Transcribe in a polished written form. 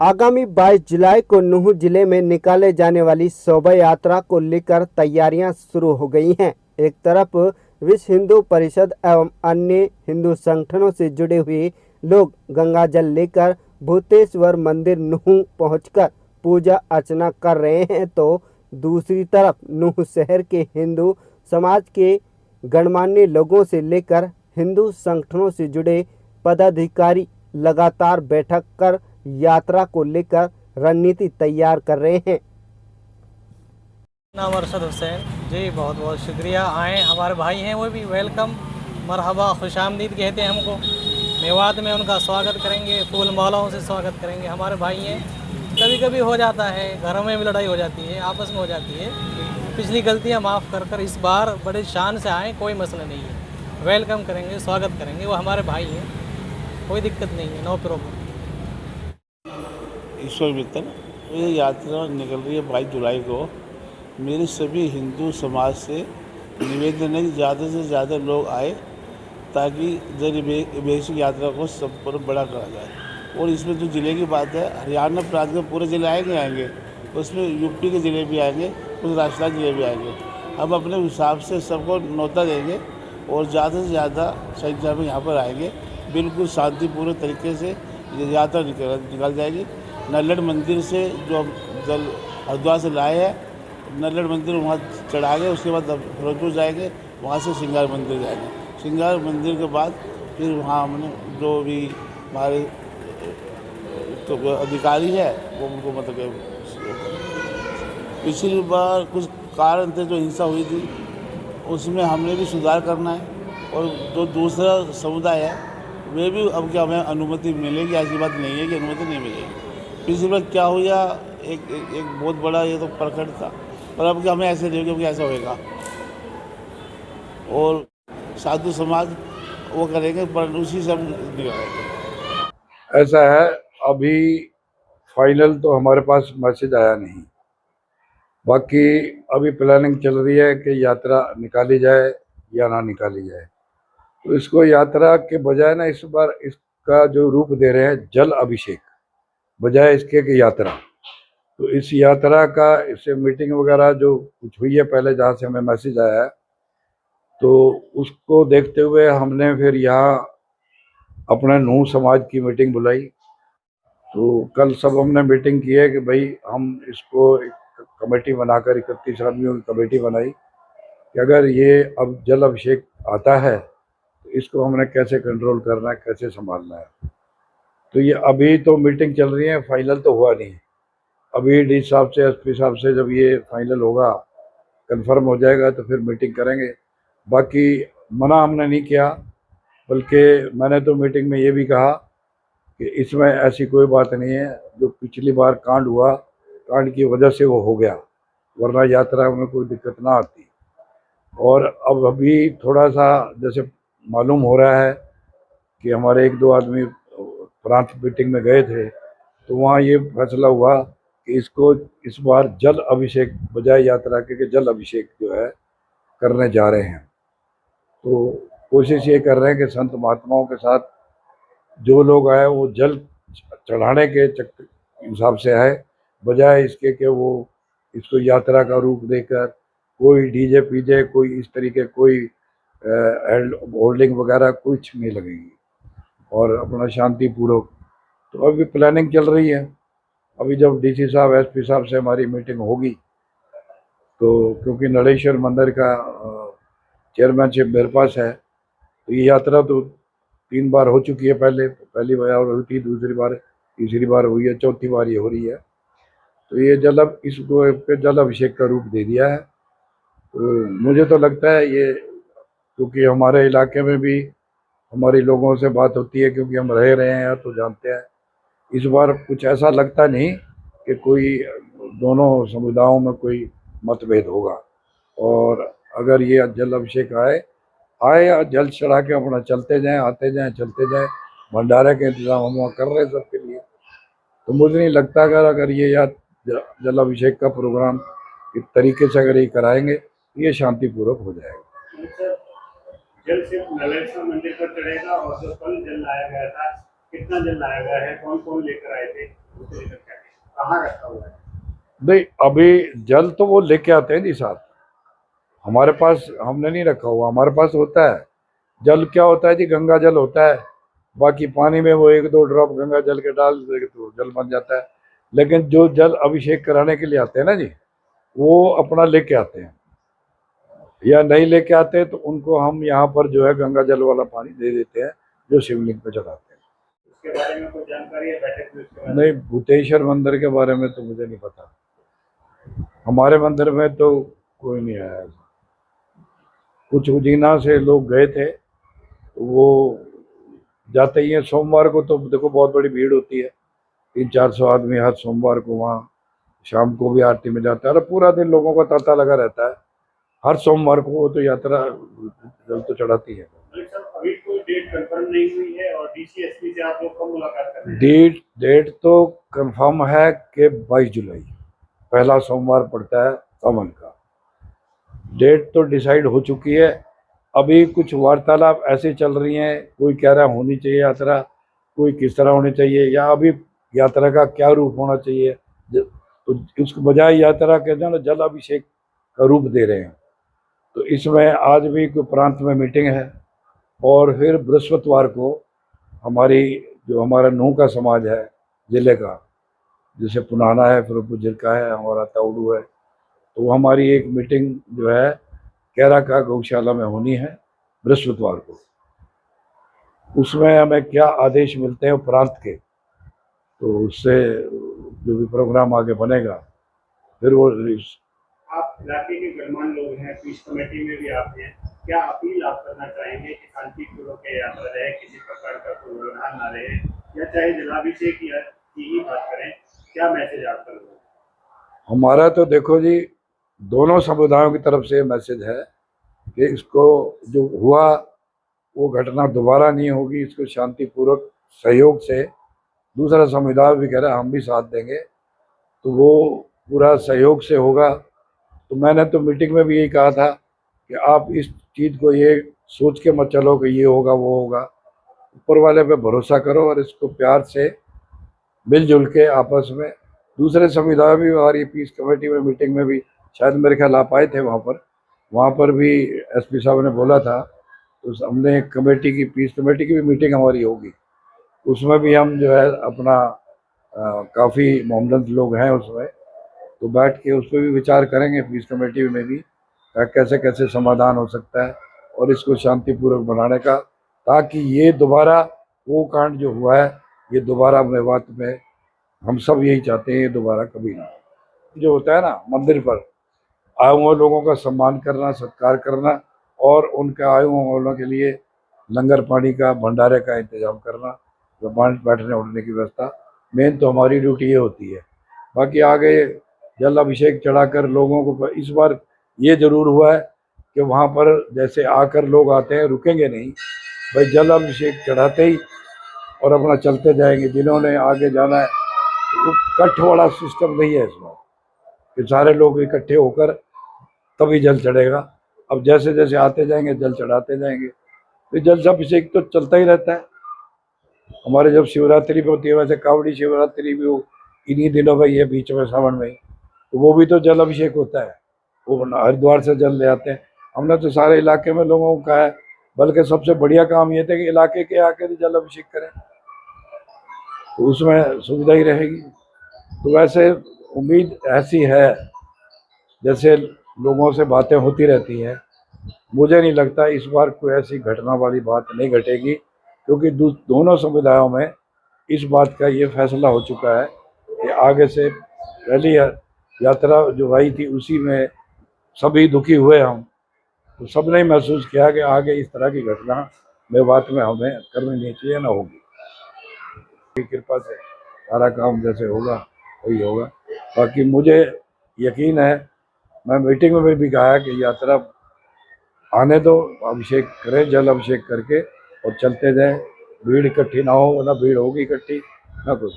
आगामी 22 जुलाई को नूंह जिले में निकाले जाने वाली शोभा यात्रा को लेकर तैयारियां शुरू हो गई हैं। एक तरफ विश्व हिंदू परिषद एवं अन्य हिंदू संगठनों से जुड़े हुए लोग गंगाजल लेकर भूतेश्वर मंदिर नूंह पहुंचकर पूजा अर्चना कर रहे हैं, तो दूसरी तरफ नूंह शहर के हिंदू समाज के गणमान्य लोगों से लेकर हिंदू संगठनों से जुड़े पदाधिकारी लगातार बैठक कर यात्रा को लेकर रणनीति तैयार कर रहे हैं। नाम अरशद हुसैन जी, बहुत बहुत शुक्रिया। आए हमारे भाई हैं, वो भी वेलकम, मरहबा, खुशामदीद कहते हैं हमको। मेवात में उनका स्वागत करेंगे, फूल मालाओं से स्वागत करेंगे। हमारे भाई हैं। कभी कभी हो जाता है, घरों में भी लड़ाई हो जाती है, आपस में हो जाती है। पिछली गलतियां माफ़ कर कर इस बार बड़े शान से आए, कोई मसला नहीं है। वेलकम करेंगे, स्वागत करेंगे। वो हमारे भाई हैं, कोई दिक्कत नहीं है, नो प्रॉब्लम। ईश्वर मित्तल, तो ये यात्रा निकल रही है 22 जुलाई को। मेरे सभी हिंदू समाज से निवेदन है कि ज़्यादा से ज़्यादा लोग आए, ताकि बेसिक यात्रा को संपूर्ण बड़ा करा जाए। और इसमें जो ज़िले की बात है, हरियाणा प्रांत के पूरे ज़िले आएंगे, उसमें यूपी के ज़िले भी आएंगे, कुछ राजस्थान ज़िले भी आएंगे। हम अपने हिसाब से सबको न्योता देंगे और ज़्यादा से ज़्यादा संख्या में यहाँ पर आएंगे। बिल्कुल शांतिपूर्ण तरीके से ये यात्रा निकल जाएगी। नल्लड़ मंदिर से जो हम जल हरिद्वार से लाए हैं, नल्लड़ मंदिर वहाँ चढ़ा गए, उसके बाद फिरोजपुर जाएंगे, वहाँ से श्रृंगार मंदिर जाएंगे। श्रृंगार मंदिर के बाद फिर वहाँ हमने जो भी हमारे तो अधिकारी है वो उनको मतलब पिछली बार कुछ कारण थे जो हिंसा हुई थी, उसमें हमने भी सुधार करना है। और जो दूसरा समुदाय है वे भी अब क्या हमें अनुमति मिलेगी, ऐसी बात नहीं है कि अनुमति नहीं मिलेगी। पिछली बार क्या हुआ, एक बहुत बड़ा ये तो प्रकट था, पर अब क्या हमें ऐसे नहीं होगा कि ऐसा होएगा। और साधु समाज वो करेंगे, पर उसी से हम निभाएंगे। ऐसा है, अभी फाइनल तो हमारे पास मैसेज आया नहीं। बाकी अभी प्लानिंग चल रही है कि यात्रा निकाली जाए या ना निकाली जाए। तो इसको यात्रा के बजाय ना, इस बार इसका जो रूप दे रहे हैं जल अभिषेक, बजाय इसके कि यात्रा। तो इस यात्रा का, इससे मीटिंग वगैरह जो कुछ हुई है पहले, जहाँ से हमें मैसेज आया है, तो उसको देखते हुए हमने फिर यहाँ अपने नूह समाज की मीटिंग बुलाई। तो कल सब हमने मीटिंग की है कि भाई हम इसको एक कमेटी बनाकर 31 आदमियों की कमेटी बनाई कि अगर ये अब जल अभिषेक आता है तो इसको हमने कैसे कंट्रोल करना है, कैसे संभालना है। तो ये अभी तो मीटिंग चल रही है, फाइनल तो हुआ नहीं। अभी डी साहब से, एसपी साहब से जब ये फाइनल होगा, कंफर्म हो जाएगा, तो फिर मीटिंग करेंगे। बाकी मना हमने नहीं किया, बल्कि मैंने तो मीटिंग में ये भी कहा कि इसमें ऐसी कोई बात नहीं है। जो पिछली बार कांड हुआ, कांड की वजह से वो हो गया, वरना यात्रा में कोई दिक्कत ना आती। और अब अभी थोड़ा सा जैसे मालूम हो रहा है कि हमारे एक दो आदमी प्रांत मीटिंग में गए थे, तो वहाँ ये फैसला हुआ कि इसको इस बार जल अभिषेक बजाय यात्रा के जल अभिषेक जो है करने जा रहे हैं। तो कोशिश ये कर रहे हैं कि संत महात्माओं के साथ जो लोग आए वो जल चढ़ाने के हिसाब से आए, बजाय इसके कि वो इसको यात्रा का रूप देकर कोई डीजे पीजे, कोई इस तरीके कोई होल्डिंग वगैरह कुछ नहीं लगेगी, और अपना शांतिपूर्वक। तो अभी प्लानिंग चल रही है। अभी जब डीसी साहब, एसपी साहब से हमारी मीटिंग होगी, तो क्योंकि नरेश्वर मंदिर का चेयरमैनशिप मेरे पास है, तो ये यात्रा तो 3 बार हो चुकी है। पहली बार हुई थी, दूसरी बार, तीसरी बार हुई है, चौथी बार ये हो रही है। तो ये इसको पे जल अभिषेक का रूप दे दिया है। तो मुझे तो लगता है ये, क्योंकि हमारे इलाके में भी हमारी लोगों से बात होती है, क्योंकि हम रह रहे हैं तो जानते हैं। इस बार कुछ ऐसा लगता नहीं कि कोई दोनों समुदायों में कोई मतभेद होगा। और अगर ये जल अभिषेक आए या जल चढ़ा के अपना चलते जाएं, आते जाएं, चलते जाएं, भंडारे के इंतजाम हम वहाँ कर रहे हैं सबके लिए। तो मुझे नहीं लगता अगर ये या जल अभिषेक का प्रोग्राम इस तरीके से अगर ये कराएंगे तो ये शांतिपूर्वक हो जाएगा। जल सिर्फ नलेश्वर मंदिर पर चढ़ेगा, और जो कल जल लाया गया था, कितना जल लाया गया है, कौन कौन लेकर आए थे? को लेकर क्या कहाँ रखा हुआ है? नहीं, अभी जल तो वो लेके आते हैं जी साथ। हमारे पास हमने नहीं रखा हुआ, हमारे पास होता है जल। क्या होता है जी, गंगा जल होता है, बाकी पानी में वो 1-2 ड्रॉप गंगा जल के डाल देंगे तो जल बन जाता है। लेकिन जो जल अभिषेक कराने के लिए आते हैं ना जी, वो अपना लेके आते हैं, या नहीं लेके आते तो उनको हम यहाँ पर जो है गंगा जल वाला पानी दे देते हैं जो शिवलिंग पे चढ़ाते हैं। उसके बारे में कोई जानकारी है बैठक में उसके बारे में? नहीं, भूतेश्वर मंदिर के बारे में तो मुझे नहीं पता, हमारे मंदिर में तो कोई नहीं आया। कुछ उजीना से लोग गए थे, वो जाते ही हैं सोमवार को, तो देखो बहुत बड़ी भीड़ होती है, 300-400 आदमी हर सोमवार को वहाँ शाम को भी आरती में जाता है और पूरा दिन लोगों का तांता लगा रहता है। हर सोमवार को वो तो यात्रा जल तो चढ़ाती है। मलिक साहब, अभी कोई डेट कंफर्म नहीं हुई है और डीसीएसपी से आप लोग कब मुलाकात कर रहे हैं? डेट तो कंफर्म है कि 22 जुलाई पहला सोमवार पड़ता है सावन का। डेट तो डिसाइड हो चुकी है। अभी कुछ वार्तालाप ऐसे चल रही हैं, कोई कह रहा होनी चाहिए यात्रा, कोई किस तरह होनी चाहिए, या अभी यात्रा का क्या रूप होना चाहिए। तो उसके बजाय यात्रा के ना जल अभिषेक का रूप दे रहे हैं। तो इसमें आज भी कोई प्रांत में मीटिंग है और फिर बृहस्पतिवार को हमारी जो हमारा नूह का समाज है ज़िले का, जैसे पुनाना है, फिरोजपुर जिला है, हमारा ताउडू है, तो हमारी एक मीटिंग जो है कैरा का गौशाला में होनी है बृहस्पतिवार को। उसमें हमें क्या आदेश मिलते हैं प्रांत के, तो उससे जो भी प्रोग्राम आगे बनेगा फिर वो। आप इलाके के गणमान्य लोग हैं, पीस कमेटी में भी आप हैं, क्या अपील आप करना चाहेंगे कि शांतिपूर्वक यात्रा रहे, किसी प्रकार का कोई व्यवधान ना रहे, या चाहे जलाभिषेक की ही बात करें, क्या मैसेज आप कर? हमारा तो देखो जी, दोनों समुदायों की तरफ से मैसेज है कि इसको जो हुआ वो घटना दोबारा नहीं होगी, इसको शांतिपूर्वक सहयोग से, दूसरा समुदाय भी कह रहा है हम भी साथ देंगे, तो वो पूरा सहयोग से होगा। तो मैंने तो मीटिंग में भी यही कहा था कि आप इस चीज़ को ये सोच के मत चलो कि ये होगा वो होगा, ऊपर वाले पे भरोसा करो और इसको प्यार से मिलजुल के आपस में। दूसरे समुदाय भी हमारी पीस कमेटी में मीटिंग में भी शायद मेरे ख्याल आप आए थे, वहाँ पर भी एसपी साहब ने बोला था, तो हमने एक कमेटी की, पीस कमेटी की भी मीटिंग हमारी होगी, उसमें भी हम जो है अपना काफ़ी मोहम्मद लोग हैं उसमें, तो बैठ के उस पर भी विचार करेंगे पीस कमेटी में भी कैसे कैसे समाधान हो सकता है और इसको शांतिपूर्वक बनाने का, ताकि ये दोबारा वो कांड जो हुआ है ये दोबारा मेवात में, हम सब यही चाहते हैं ये दोबारा कभी ना। जो होता है ना मंदिर पर आए हुए लोगों का सम्मान करना, सत्कार करना और उनके आए हुए वालों के लिए लंगर पानी का, भंडारे का इंतजाम करना, बैठने उठने की व्यवस्था, मेन तो हमारी ड्यूटी ये होती है। बाकी आगे जल अभिषेक चढ़ाकर लोगों को, इस बार ये ज़रूर हुआ है कि वहाँ पर जैसे आकर लोग आते हैं रुकेंगे नहीं, भाई जल अभिषेक चढ़ाते ही और अपना चलते जाएंगे। जिन्होंने आगे जाना है तो कट्ठ वाला सिस्टम नहीं है इसमें कि सारे लोग इकट्ठे होकर तभी जल चढ़ेगा। अब जैसे जैसे आते जाएंगे जल चढ़ाते जाएंगे, तो जल अभिषेक तो चलता ही रहता है। हमारे जब शिवरात्रि पे होती है, वैसे कावड़ी शिवरात्रि भी वो इन्हीं दिनों में, ये बीच में सावन में, तो वो भी तो जल अभिषेक होता है, वो हरिद्वार से जल ले आते हैं। हमने तो सारे इलाके में लोगों को कहा है, बल्कि सबसे बढ़िया काम ये था कि इलाके के आकर ही जल अभिषेक करें, तो उसमें सुविधा ही रहेगी। तो वैसे उम्मीद ऐसी है, जैसे लोगों से बातें होती रहती हैं, मुझे नहीं लगता इस बार कोई ऐसी घटना वाली बात नहीं घटेगी, क्योंकि दोनों समुदायों में इस बात का ये फैसला हो चुका है कि आगे से पहली यात्रा जो आई थी उसी में सभी दुखी हुए हम, तो सब ने महसूस किया कि आगे इस तरह की घटना मेवात में हमें करनी नहीं चाहिए, ना होगी। कृपा से सारा काम जैसे होगा वही होगा। बाकी मुझे यकीन है, मैं मीटिंग में भी कहा कि यात्रा आने दो, अभिषेक करें, जल अभिषेक करके और चलते जाएं, भीड़ इकट्ठी ना हो, ना भीड़ होगी इकट्ठी, ना कुछ।